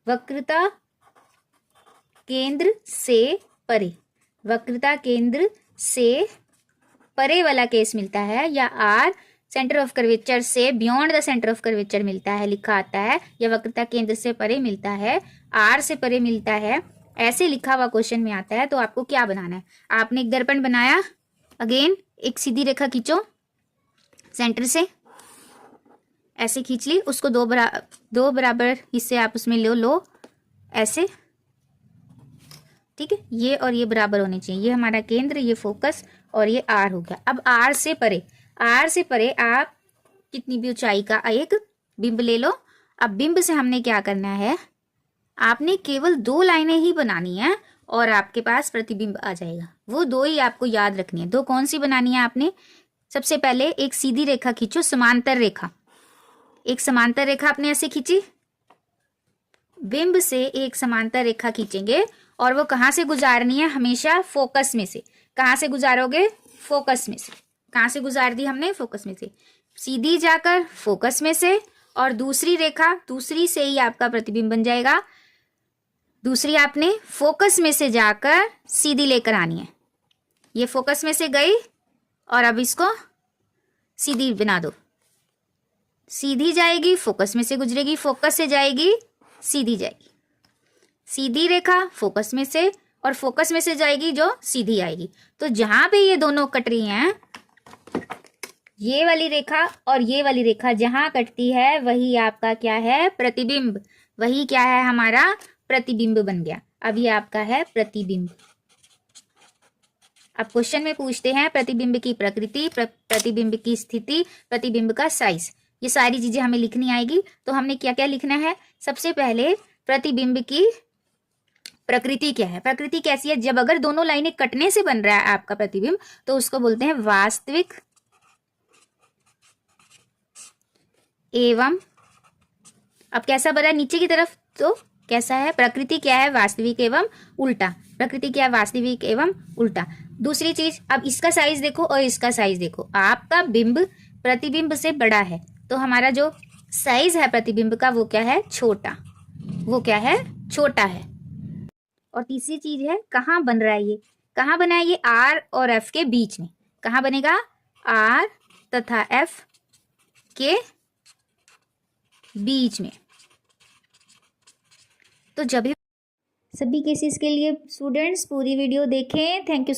वक्रता केंद्र से परे, वक्रता केंद्र से परे वाला केस मिलता है, या आर सेंटर ऑफ कर्वेचर से beyond the centre of curvature मिलता है, लिखा आता है, या वक्रता केंद्र से परे मिलता है, आर से परे मिलता है, ऐसे लिखा हुआ क्वेश्चन में आता है, तो आपको क्या बनाना है? आपने एक दर्पण बनाया, अगेन एक सीधी रेखा खींचो सेंटर से, ऐसे खींच ली, उसको दो बराबर हिस्से आप उसमें लो ऐसे, ठीक है, ये और ये बराबर होने चाहिए, ये हमारा केंद्र, ये फोकस, और ये आर हो गया। अब आर से परे आप कितनी भी ऊंचाई का एक बिंब ले लो। अब बिंब से हमने क्या करना है, आपने केवल 2 लाइनें ही बनानी है और आपके पास प्रतिबिंब आ जाएगा। वो 2 ही आपको याद रखनी है। 2 कौन सी बनानी है आपने? सबसे पहले एक सीधी रेखा खींचो, समांतर रेखा, एक समांतर रेखा आपने ऐसे खींची, बिंब से एक समांतर रेखा खींचेंगे और वो कहाँ से गुजारनी है? हमेशा फोकस में से। कहाँ से गुजारोगे? फोकस में से। कहाँ से गुजार दी हमने? फोकस में से। सीधी जाकर फोकस में से, और दूसरी रेखा, दूसरी से ही आपका प्रतिबिंब बन जाएगा। दूसरी आपने फोकस में से जाकर सीधी लेकर आनी है। ये फोकस में से गई और अब इसको सीधी बना दो। सीधी जाएगी, फोकस में से गुजरेगी, फोकस से जाएगी, सीधी जाएगी। सीधी रेखा फोकस में से, और फोकस में से जाएगी जो सीधी आएगी। तो जहां पे ये दोनों कट रही हैं, ये वाली रेखा और ये वाली रेखा जहां कटती है, वही आपका क्या है? प्रतिबिंब। वही क्या है? हमारा प्रतिबिंब बन गया। अब ये आपका है प्रतिबिंब। अब क्वेश्चन में पूछते हैं प्रतिबिंब की प्रकृति, प्रतिबिंब की स्थिति, प्रतिबिंब का साइज। ये सारी चीजें हमें लिखनी आएगी। तो हमने क्या क्या लिखना है? सबसे पहले प्रतिबिंब की प्रकृति क्या है? प्रकृति कैसी है? जब अगर दोनों लाइनें कटने से बन रहा है आपका प्रतिबिंब, तो उसको बोलते हैं वास्तविक एवं, अब कैसा बना नीचे की तरफ, तो कैसा है? प्रकृति क्या है? वास्तविक एवं उल्टा। प्रकृति क्या है? वास्तविक एवं उल्टा। दूसरी चीज, अब इसका साइज देखो और इसका साइज देखो। आपका बिंब प्रतिबिंब से बड़ा है, तो हमारा जो साइज है प्रतिबिंब का वो क्या है? छोटा। वो क्या है? छोटा है। और तीसरी चीज है, कहाँ बन रहा है ये? कहाँ बना है ये? आर और एफ के बीच में। कहाँ बनेगा? आर तथा एफ के बीच में। तो जब भी सभी केसेस के लिए स्टूडेंट्स पूरी वीडियो देखें। Thank you so